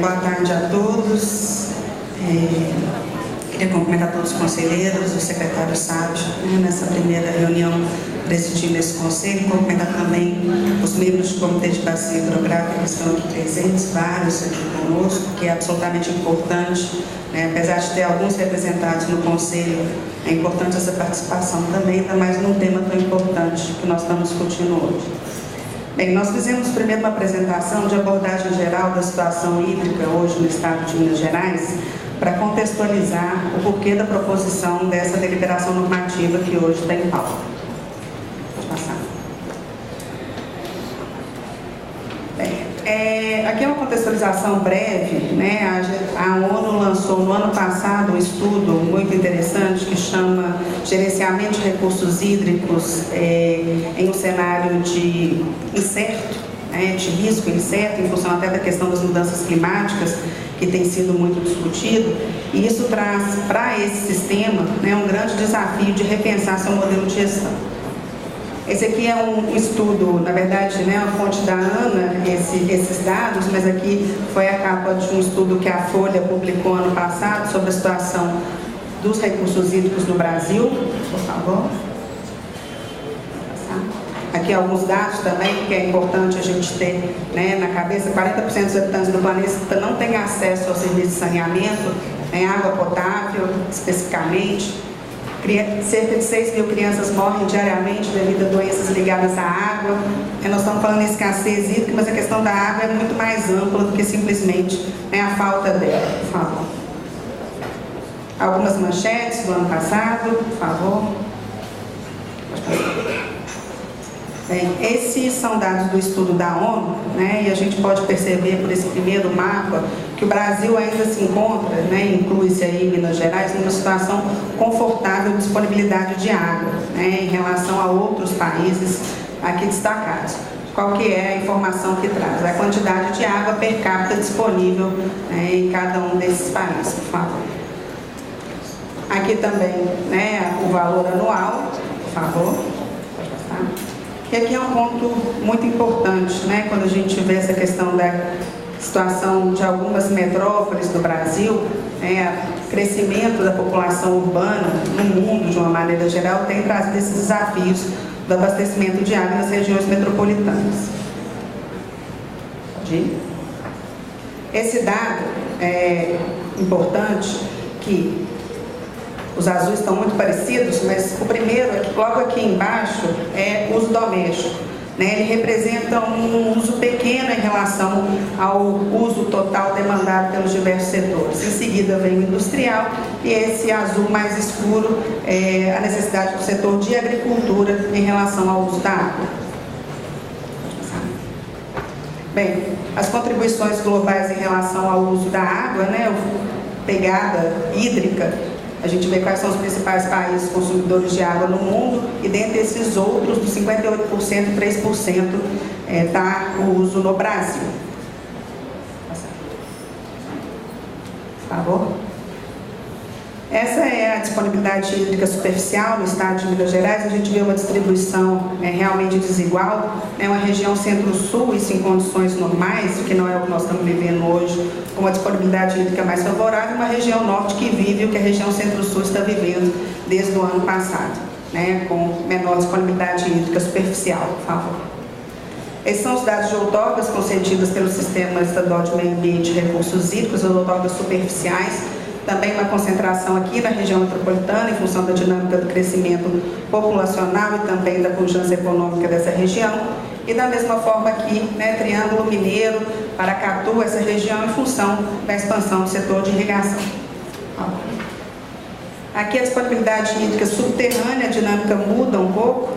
Boa tarde a todos. Queria cumprimentar todos os conselheiros, o secretário Sábio, nessa primeira reunião presidindo esse conselho, cumprimentar também os membros do Comitê de Bacia Hidrográfica que estão aqui presentes, vários aqui conosco, que é absolutamente importante, apesar de ter alguns representados no conselho, é importante essa participação também, ainda mais num tema tão importante que nós estamos discutindo hoje. Bem, nós fizemos primeiro uma apresentação de abordagem geral da situação hídrica hoje no estado de Minas Gerais, para contextualizar o porquê da proposição dessa deliberação normativa que hoje está em pauta. Pode passar. Bem, aqui é uma contextualização breve, A ONU lançou no ano passado um estudo muito interessante que chama Gerenciamento de Recursos Hídricos em um cenário de incerto, de risco incerto, em função até da questão das mudanças climáticas, que tem sido muito discutido, e isso traz para esse sistema um grande desafio de repensar seu modelo de gestão. Esse aqui é um estudo, na verdade, a fonte da ANA, esses dados, mas aqui foi a capa de um estudo que a Folha publicou ano passado sobre a situação dos recursos hídricos no Brasil. Por favor. Aqui alguns dados também que é importante a gente ter na cabeça. 40% dos habitantes do planeta não têm acesso ao serviço de saneamento, água potável especificamente. Cerca de 6 mil crianças morrem diariamente devido a doenças ligadas à água. Nós estamos falando de escassez hídrica, mas a questão da água é muito mais ampla do que simplesmente a falta dela. Por favor. Algumas manchetes do ano passado, por favor. Bem, esses são dados do estudo da ONU, e a gente pode perceber por esse primeiro mapa que o Brasil ainda se encontra, inclui-se aí Minas Gerais, numa situação confortável de disponibilidade de água, em relação a outros países aqui destacados. Qual que é a informação que traz? A quantidade de água per capita disponível em cada um desses países, por favor. Aqui também, o valor anual, por favor. Pode passar. E aqui é um ponto muito importante, quando a gente vê essa questão da situação de algumas metrópoles do Brasil, o crescimento da população urbana no mundo, de uma maneira geral, tem trazido esses desafios do abastecimento de água nas regiões metropolitanas. Pode ir? Esse dado é importante que os azuis estão muito parecidos, mas o primeiro, logo aqui embaixo, é uso doméstico. Ele representa um uso pequeno em relação ao uso total demandado pelos diversos setores. Em seguida vem o industrial e esse azul mais escuro é a necessidade do setor de agricultura em relação ao uso da água. Bem, as contribuições globais em relação ao uso da água, pegada hídrica, a gente vê quais são os principais países consumidores de água no mundo e dentre esses outros, dos 58%, 3% está o uso no Brasil. Por favor. Essa é a disponibilidade hídrica superficial no estado de Minas Gerais. A gente vê uma distribuição realmente desigual. É uma região centro-sul, isso em condições normais, o que não é o que nós estamos vivendo hoje, com uma disponibilidade hídrica mais favorável, e uma região norte que vive o que a região centro-sul está vivendo desde o ano passado, com menor disponibilidade hídrica superficial, por favor. Esses são os dados de outorgas concedidas pelo Sistema Estadual de Meio Ambiente e Recursos Hídricos, as outorgas superficiais. Também uma concentração aqui na região metropolitana, em função da dinâmica do crescimento populacional e também da pujança econômica dessa região. E da mesma forma aqui, Triângulo Mineiro, Paracatu, essa região em função da expansão do setor de irrigação. Aqui a disponibilidade hídrica subterrânea, a dinâmica muda um pouco,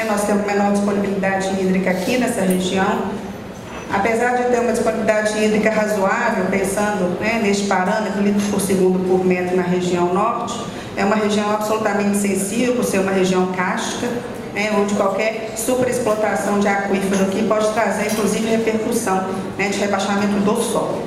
nós temos menor disponibilidade hídrica aqui nessa região. Apesar de ter uma disponibilidade hídrica razoável, pensando neste parâmetro, litros por segundo por metro na região norte, é uma região absolutamente sensível, por ser uma região cárstica, onde qualquer superexplotação de aquífero aqui pode trazer, inclusive, repercussão de rebaixamento do solo.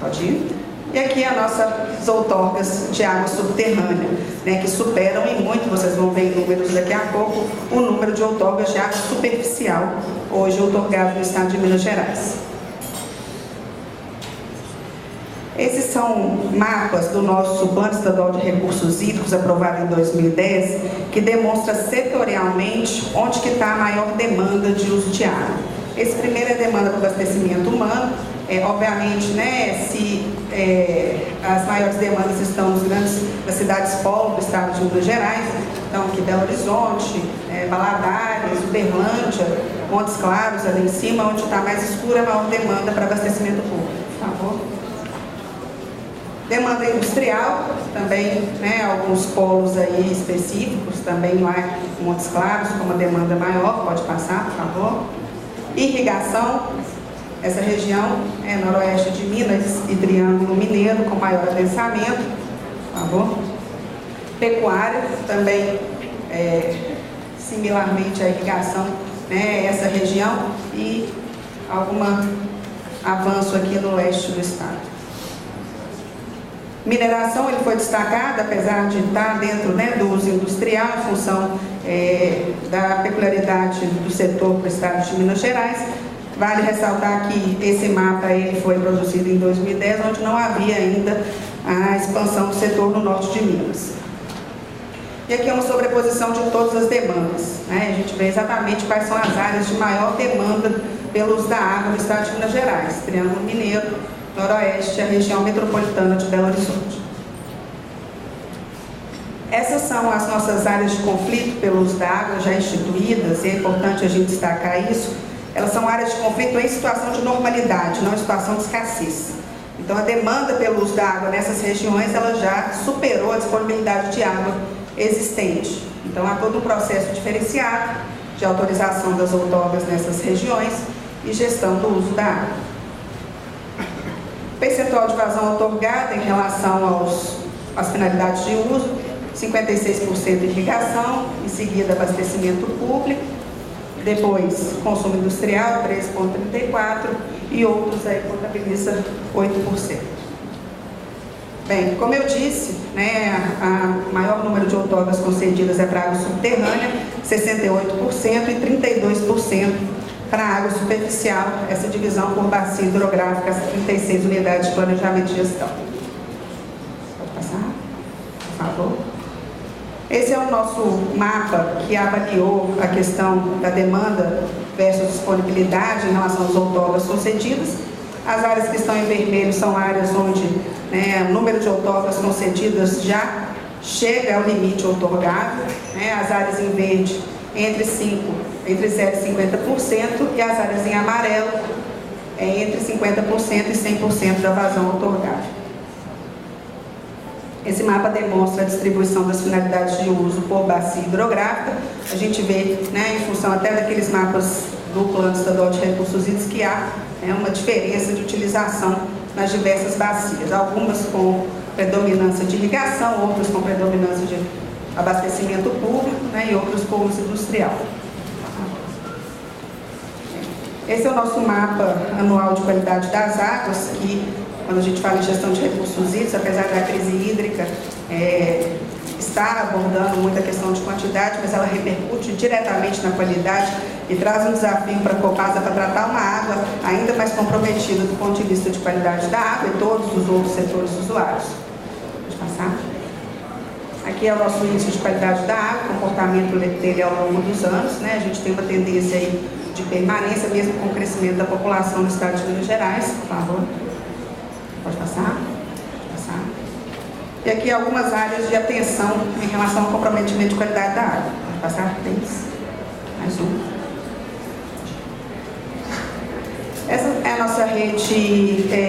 Pode ir? E aqui as nossas outorgas de água subterrânea, que superam em muito, vocês vão ver em números daqui a pouco, o número de outorgas de água superficial, hoje outorgado no estado de Minas Gerais. Esses são mapas do nosso Plano Estadual de Recursos Hídricos, aprovado em 2010, que demonstra setorialmente onde que está a maior demanda de uso de água. Esse primeiro é a demanda para abastecimento humano. Obviamente, né, as maiores demandas estão nas cidades polo do estado de Minas Gerais, então aqui Belo Horizonte, Valadares, Uberlândia, Montes Claros, ali em cima, onde está mais escura, a maior demanda para abastecimento público. Por favor. Demanda industrial, também, né, alguns polos aí específicos, também lá em Montes Claros, com uma demanda maior, pode passar, por favor. Irrigação, essa região é noroeste de Minas e Triângulo Mineiro, com maior adensamento, por favor. Pecuária, também, similarmente à irrigação, né, essa região, e algum avanço aqui no leste do estado. Mineração, ele foi destacado, apesar de estar dentro, né, do uso industrial, em função da peculiaridade do setor para o estado de Minas Gerais. Vale ressaltar que esse mapa ele foi produzido em 2010, onde não havia ainda a expansão do setor no norte de Minas. E aqui é uma sobreposição de todas as demandas, né? A gente vê exatamente quais são as áreas de maior demanda pelo uso da água no estado de Minas Gerais: Triângulo Mineiro, Noroeste, a região metropolitana de Belo Horizonte. Essas são as nossas áreas de conflito pelo uso da água já instituídas, e é importante a gente destacar isso. Elas são áreas de conflito em situação de normalidade, não em situação de escassez. Então, a demanda pelo uso da água nessas regiões, ela já superou a disponibilidade de água existente. Então, há todo um processo diferenciado de autorização das outorgas nessas regiões e gestão do uso da água. Percentual de vazão outorgada em relação às finalidades de uso: 56% irrigação, em seguida abastecimento público, depois consumo industrial, 13,34%, e outros aí contabiliza 8%. Bem, como eu disse, né, o maior número de outorgas concedidas é para água subterrânea, 68%, e 32% para água superficial, essa divisão por bacia hidrográfica, as 36 unidades de planejamento e gestão. Pode passar, por favor. Esse é o nosso mapa que avaliou a questão da demanda versus disponibilidade em relação às outorgas concedidas. As áreas que estão em vermelho são áreas onde, né, o número de outorgas concedidas já chega ao limite outorgável, né? As áreas em verde entre 0% e 50%, e as áreas em amarelo entre 50% e 100% da vazão outorgável. Esse mapa demonstra a distribuição das finalidades de uso por bacia hidrográfica. A gente vê, né, em função até daqueles mapas do Plano Estadual de Recursos Hídricos, que há uma diferença de utilização nas diversas bacias. Algumas com predominância de irrigação, outras com predominância de abastecimento público, né, e outras com uso industrial. Esse é o nosso mapa anual de qualidade das águas, que, quando a gente fala em gestão de recursos hídricos, apesar da crise hídrica estar abordando muita questão de quantidade, mas ela repercute diretamente na qualidade e traz um desafio para a Copasa para tratar uma água ainda mais comprometida do ponto de vista de qualidade da água e todos os outros setores usuários. Pode passar? Aqui é o nosso índice de qualidade da água, o comportamento dele ao longo dos anos, né? A gente tem uma tendência aí de permanência, mesmo com o crescimento da população no estado de Minas Gerais. Por favor. Pode passar? Pode passar. E aqui algumas áreas de atenção em relação ao comprometimento de qualidade da água. Pode passar? Mais um. Essa é a nossa rede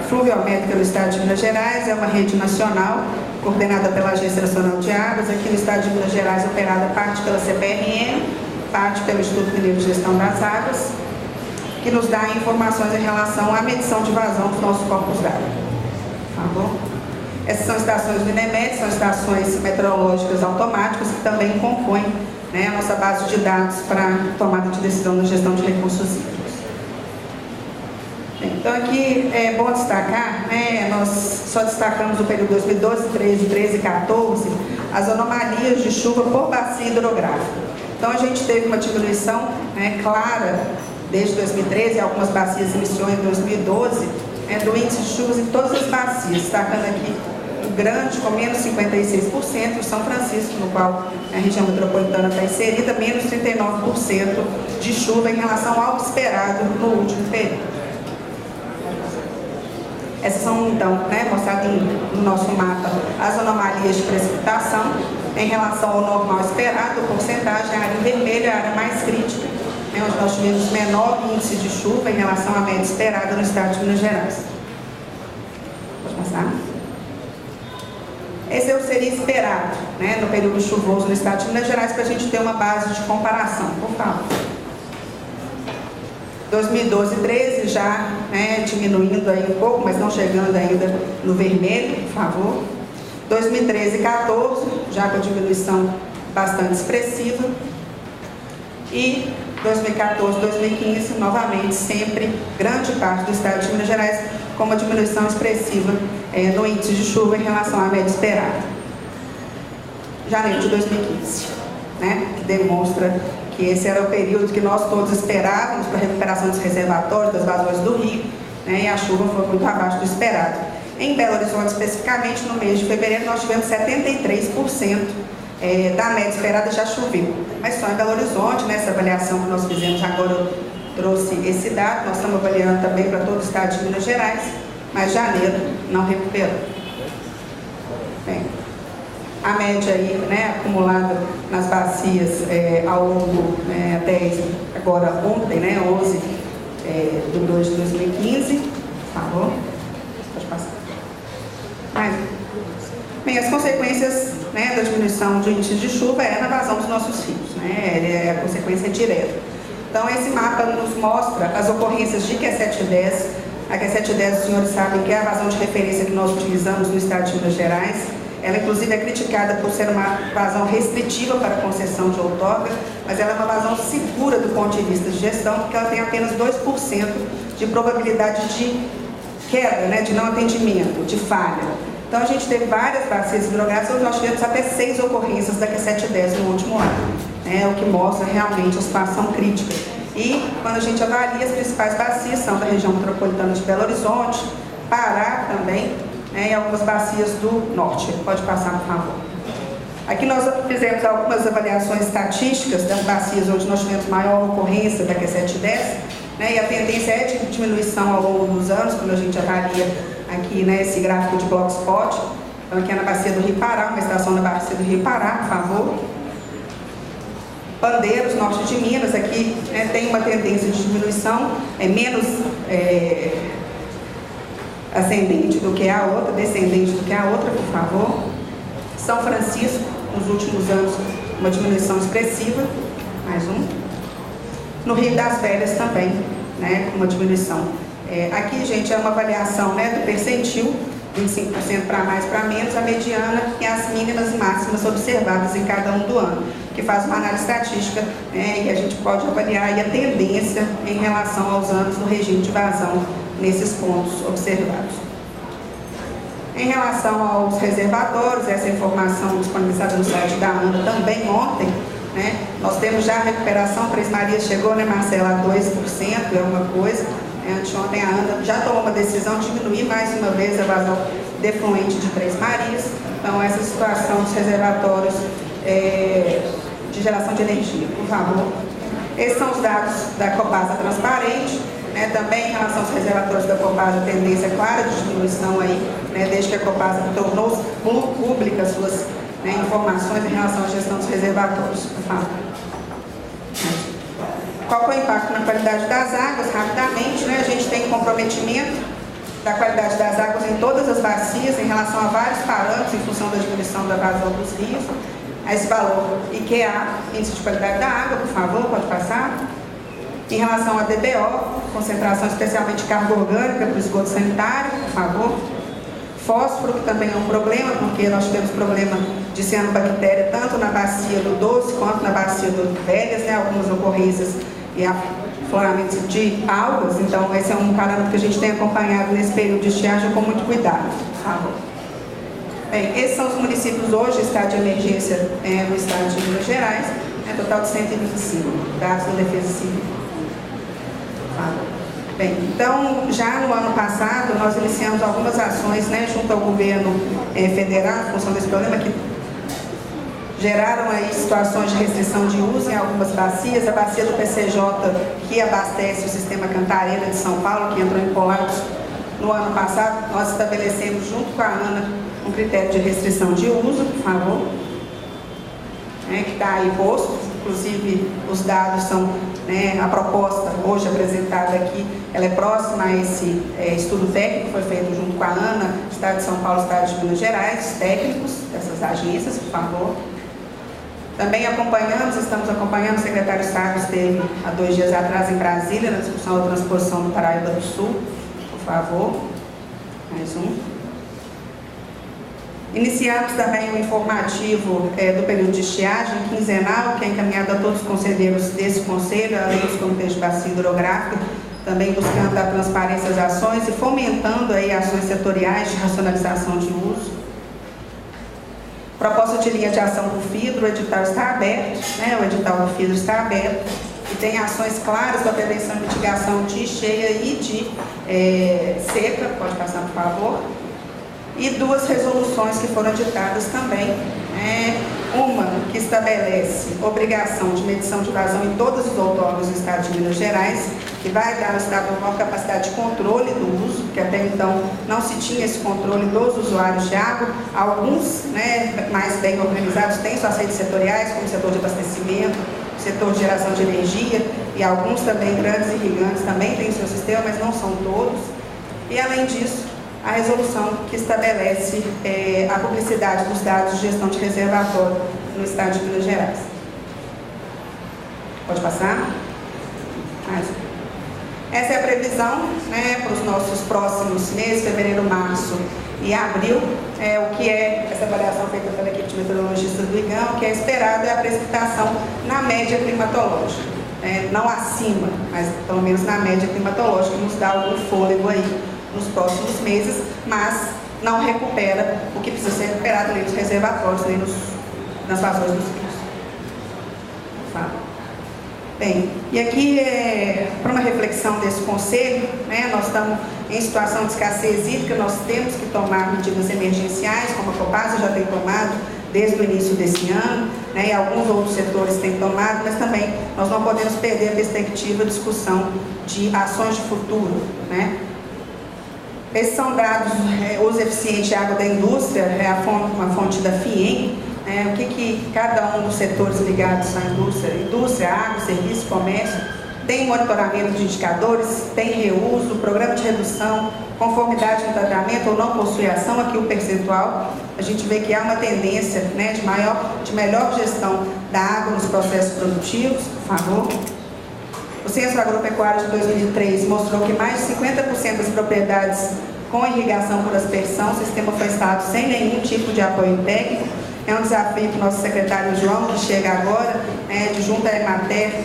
fluviométrica do estado de Minas Gerais, é uma rede nacional, coordenada pela Agência Nacional de Águas, aqui no estado de Minas Gerais, operada parte pela CPRM, parte pelo Instituto Mineiro de Gestão das Águas, que nos dá informações em relação à medição de vazão dos nossos corpos d'água. Tá bom? Essas são estações do INEMET, são estações meteorológicas automáticas que também compõem, né, a nossa base de dados para tomada de decisão na gestão de recursos hídricos. Então aqui é bom destacar, né, nós só destacamos o período 2012, 13, 13 e 14, as anomalias de chuva por bacia hidrográfica. Então a gente teve uma diminuição, né, clara desde 2013, algumas bacias iniciou em 2012, do índice de chuvas em todas as bacias, destacando aqui o Grande com menos 56% e o São Francisco, no qual a região metropolitana está inserida, menos 39% de chuva em relação ao esperado no último período. Essas são, então, mostradas no nosso mapa as anomalias de precipitação em relação ao normal esperado, porcentagem, a área vermelha, a área mais crítica, onde nós tivemos menor índice de chuva em relação à média esperada no estado de Minas Gerais. Pode passar? Esse é o que seria esperado no período chuvoso no estado de Minas Gerais, para a gente ter uma base de comparação. Por favor. 2012 e 13 já diminuindo aí um pouco, mas não chegando ainda no vermelho, por favor. 2013 e 14 já com diminuição bastante expressiva. E 2014 e 2015, novamente, sempre grande parte do estado de Minas Gerais com uma diminuição expressiva no índice de chuva em relação à média esperada. Janeiro de 2015, que demonstra que esse era o período que nós todos esperávamos para a recuperação dos reservatórios, das vazões do rio, e a chuva foi muito abaixo do esperado. Em Belo Horizonte, especificamente, no mês de fevereiro, nós tivemos 73% da média esperada já choveu. Mas só em Belo Horizonte, nessa avaliação que nós fizemos agora, eu trouxe esse dado, nós estamos avaliando também para todo o estado de Minas Gerais, mas janeiro não recuperou. Bem, a média aí, acumulada nas bacias ao longo até agora ontem, 11 de 2 de 2015, por favor, pode passar. Bem, as consequências da diminuição do índice de chuva na vazão dos nossos rios, ele é a consequência direta. Então, esse mapa nos mostra as ocorrências de Q710. A Q710, os senhores sabem que é a vazão de referência que nós utilizamos no estado de Minas Gerais. Ela, inclusive, é criticada por ser uma vazão restritiva para a concessão de outorga, mas ela é uma vazão segura do ponto de vista de gestão, porque ela tem apenas 2% de probabilidade de queda, de não atendimento, de falha. Então, a gente teve várias bacias hidrográficas, onde nós tivemos até 6 ocorrências da Q710 no último ano, o que mostra realmente a situação crítica. E, quando a gente avalia, as principais bacias são da região metropolitana de Belo Horizonte, Pará também, e algumas bacias do norte. Pode passar, por favor. Aqui nós fizemos algumas avaliações estatísticas das bacias onde nós tivemos maior ocorrência da Q710, e a tendência é de diminuição ao longo dos anos, quando a gente avalia aqui esse gráfico de Blogspot. Então, aqui é na bacia do Rio Pará, uma estação da bacia do Rio Pará, por favor. Pandeiros, norte de Minas, aqui tem uma tendência de diminuição, menos ascendente do que a outra, descendente do que a outra, por favor. São Francisco, nos últimos anos, uma diminuição expressiva, mais um. No Rio das Velhas também, com uma diminuição. Aqui, gente, é uma avaliação do percentil, 25% para mais, para menos, a mediana e as mínimas e máximas observadas em cada um do ano, que faz uma análise estatística e a gente pode avaliar a tendência em relação aos anos do regime de vazão nesses pontos observados. Em relação aos reservatórios, essa informação disponibilizada no site da ANDA também ontem, nós temos já a recuperação. Três Marias chegou, Marcela, a 2%, é uma coisa. Anteontem a ANDA já tomou uma decisão de diminuir mais uma vez a vazão defluente de Três Marias. Então, essa situação dos reservatórios de geração de energia, por favor. Esses são os dados da Copasa Transparente. Também em relação aos reservatórios da Copasa, a tendência clara de diminuição aí, desde que a Copasa tornou públicas suas informações em relação à gestão dos reservatórios. Por favor. Qual foi o impacto na qualidade das águas? Rapidamente, a gente tem comprometimento da qualidade das águas em todas as bacias, em relação a vários parâmetros, em função da diminuição da vazão dos rios. Esse valor IQA, Índice de Qualidade da Água, por favor, pode passar. Em relação a DBO, concentração especialmente de carga orgânica para o esgoto sanitário, por favor. Fósforo, que também é um problema, porque nós tivemos problema de cianobactéria tanto na bacia do Doce quanto na bacia do Velhas, algumas ocorrências e afloramentos de algas. Então, esse é um parâmetro que a gente tem acompanhado nesse período de estiagem com muito cuidado. Por favor. Bem, esses são os municípios hoje, estado de emergência no estado de Minas Gerais, total de 125, dados da Defesa Civil. Bem, então, já no ano passado, nós iniciamos algumas ações, né, junto ao governo federal, em função desse problema, que geraram aí situações de restrição de uso em algumas bacias. A bacia do PCJ, que abastece o sistema Cantareira de São Paulo, que entrou em colapso no ano passado, nós estabelecemos, junto com a ANA, um critério de restrição de uso, por favor, que está aí posto. Inclusive, os dados são, a proposta hoje apresentada aqui, ela é próxima a esse estudo técnico que foi feito junto com a ANA, Estado de São Paulo, Estado de Minas Gerais, técnicos dessas agências, por favor. Também estamos acompanhando, o secretário de Estado esteve há 2 dias atrás em Brasília, na discussão da transposição do Paraíba do Sul, por favor. Mais um. Iniciamos também o informativo do período de estiagem quinzenal, que é encaminhado a todos os conselheiros desse conselho, além dos comitês de bacia hidrográfica, também buscando a transparência das ações e fomentando aí ações setoriais de racionalização de uso. Proposta de linha de ação do FIDRO, o edital está aberto, o edital do FIDRO está aberto e tem ações claras da prevenção e mitigação de cheia e de seca, pode passar por favor. E 2 resoluções que foram editadas também. Uma que estabelece obrigação de medição de vazão em todos os outorgos do Estado de Minas Gerais, que vai dar ao Estado uma capacidade de controle do uso, que até então não se tinha esse controle dos usuários de água. Alguns, mais bem organizados, têm suas redes setoriais, como o setor de abastecimento, o setor de geração de energia, e alguns também, grandes irrigantes, também têm seu sistema, mas não são todos. E, além disso, a resolução que estabelece a publicidade dos dados de gestão de reservatório no Estado de Minas Gerais. Pode passar? Essa é a previsão para os nossos próximos meses, fevereiro, março e abril. O que é essa avaliação feita pela equipe de meteorologistas do IGAM, o que é esperado é a precipitação na média climatológica. Não acima, mas pelo menos na média climatológica, nos dá algum fôlego aí nos próximos meses, mas não recupera o que precisa ser recuperado nem nos reservatórios, nem nas vazões dos rios. Bem, e aqui para uma reflexão desse conselho, nós estamos em situação de escassez hídrica, nós temos que tomar medidas emergenciais, como a Copasa já tem tomado desde o início desse ano, e alguns outros setores têm tomado, mas também nós não podemos perder a perspectiva de discussão de ações de futuro, Esses são dados, uso eficiente de água da indústria, uma fonte da FIEM, o que cada um dos setores ligados à indústria, água, serviço, comércio, tem monitoramento de indicadores, tem reuso, programa de redução, conformidade no tratamento ou não possui ação, aqui o percentual, a gente vê que há uma tendência de melhor gestão da água nos processos produtivos, por favor. O Censo Agropecuário de 2003 mostrou que mais de 50% das propriedades com irrigação por aspersão, o sistema foi instalado sem nenhum tipo de apoio técnico. É um desafio para o nosso secretário João, que chega agora, junto à Emater,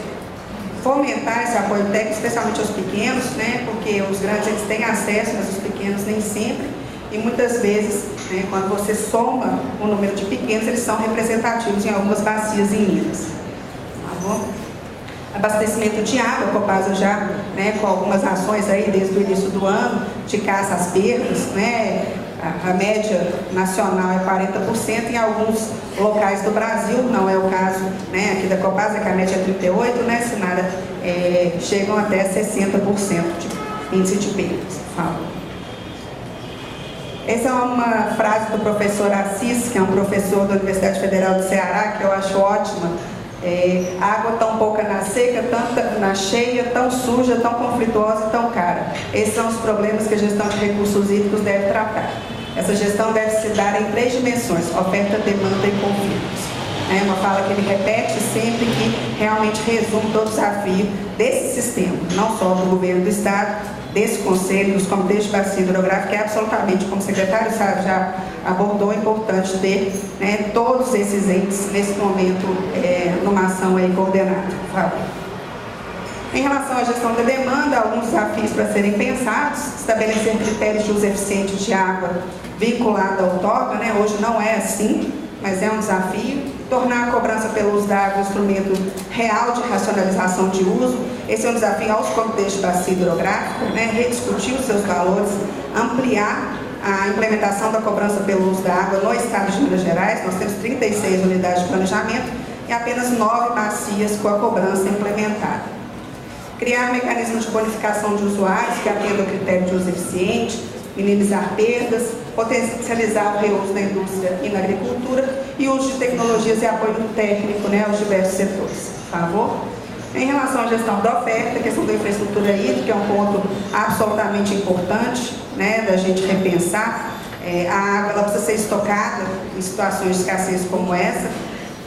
fomentar esse apoio técnico, especialmente aos pequenos, porque os grandes eles têm acesso, mas os pequenos nem sempre. E muitas vezes, quando você soma o número de pequenos, eles são representativos em algumas bacias em Minas. Tá bom? Abastecimento de água, a Copasa já, com algumas ações aí desde o início do ano, de caça às perdas, a média nacional é 40%, em alguns locais do Brasil, não é o caso aqui da Copasa, que a média é 38%, Sinara, chegam até 60% de índice de perdas, por favor. Essa é uma frase do professor Assis, que é um professor da Universidade Federal do Ceará, que eu acho ótima. Água tão pouca na seca, tanta na cheia, tão suja, tão conflituosa e tão cara. Esses são os problemas que a gestão de recursos hídricos deve tratar. Essa gestão deve se dar em 3 dimensões: oferta, demanda e conflitos. É uma fala que ele repete sempre, que realmente resume todo o desafio desse sistema, não só do governo do Estado, desse conselho, dos comitês de bacia hidrográfica, que é absolutamente, como o secretário já abordou, é importante ter todos esses entes nesse momento numa ação aí coordenada. Em relação à gestão da demanda, alguns desafios para serem pensados: estabelecer critérios de uso eficiente de água vinculado ao outorga, hoje não é assim, mas é um desafio. tornar a cobrança pelo uso da água um instrumento real de racionalização de uso. Esse é um desafio aos comitês de bacia hidrográfica, né? Rediscutir os seus valores, ampliar a implementação da cobrança pelo uso da água no estado de Minas Gerais. Nós temos 36 unidades de planejamento e apenas 9 bacias com a cobrança implementada. Criar mecanismos de bonificação de usuários que atendam ao critério de uso eficiente, minimizar perdas, potencializar o reuso na indústria e na agricultura e o uso de tecnologias e apoio técnico, né, aos diversos setores. Por favor. Em relação à gestão da oferta, a questão da infraestrutura hídrica é um ponto absolutamente importante, né, da gente repensar. A água ela precisa ser estocada em situações de escassez como essa.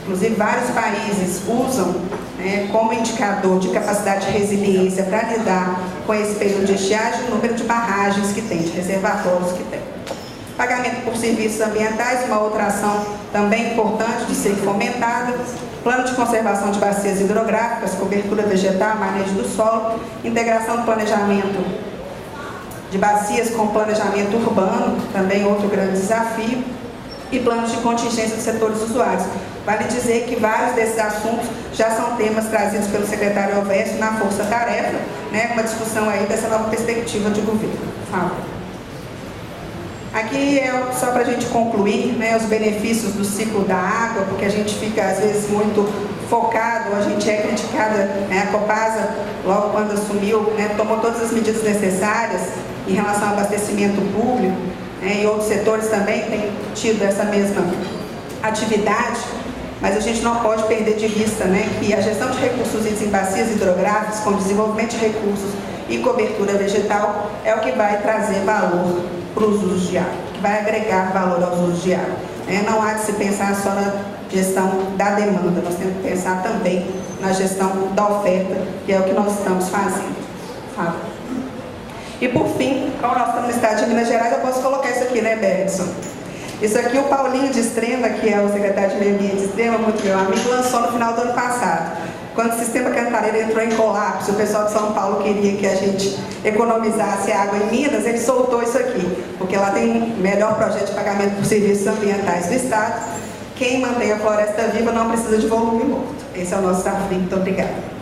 Inclusive, vários países usam, né, como indicador de capacidade de resiliência para lidar com esse período de estiagem, o número de barragens que tem, de reservatórios que tem. Pagamento por serviços ambientais, uma outra ação também importante de ser fomentada. Plano de conservação de bacias hidrográficas, cobertura vegetal, manejo do solo, integração do planejamento de bacias com planejamento urbano, também outro grande desafio, e planos de contingência dos setores usuários. Vale dizer que vários desses assuntos já são temas trazidos pelo secretário Elvésio na Força Tarefa, né, uma discussão aí dessa nova perspectiva de governo. Fala. Aqui é só para a gente concluir, né, os benefícios do ciclo da água, porque a gente fica às vezes muito focado, a gente é criticada, né, a Copasa, logo quando assumiu, né, tomou todas as medidas necessárias em relação ao abastecimento público, né, e outros setores também têm tido essa mesma atividade, mas a gente não pode perder de vista, né, que a gestão de recursos em bacias hidrográficas, com desenvolvimento de recursos e cobertura vegetal, é o que vai trazer valor para os usos de água, que vai agregar valor aos usos de água. Não há de se pensar só na gestão da demanda, nós temos que pensar também na gestão da oferta, que é o que nós estamos fazendo. Fala. E por fim, como nós estamos no estado de Minas Gerais, eu posso colocar isso aqui, né, Bergson? Isso aqui o Paulinho de Extrema, que é o secretário de Meio Ambiente de Extrema, muito meu amigo, lançou no final do ano passado. Quando o sistema Cantareira entrou em colapso, o pessoal de São Paulo queria que a gente economizasse água em Minas, ele soltou isso aqui, porque lá tem o melhor projeto de pagamento por serviços ambientais do estado. Quem mantém a floresta viva não precisa de volume morto. Esse é o nosso desafio. Muito obrigada.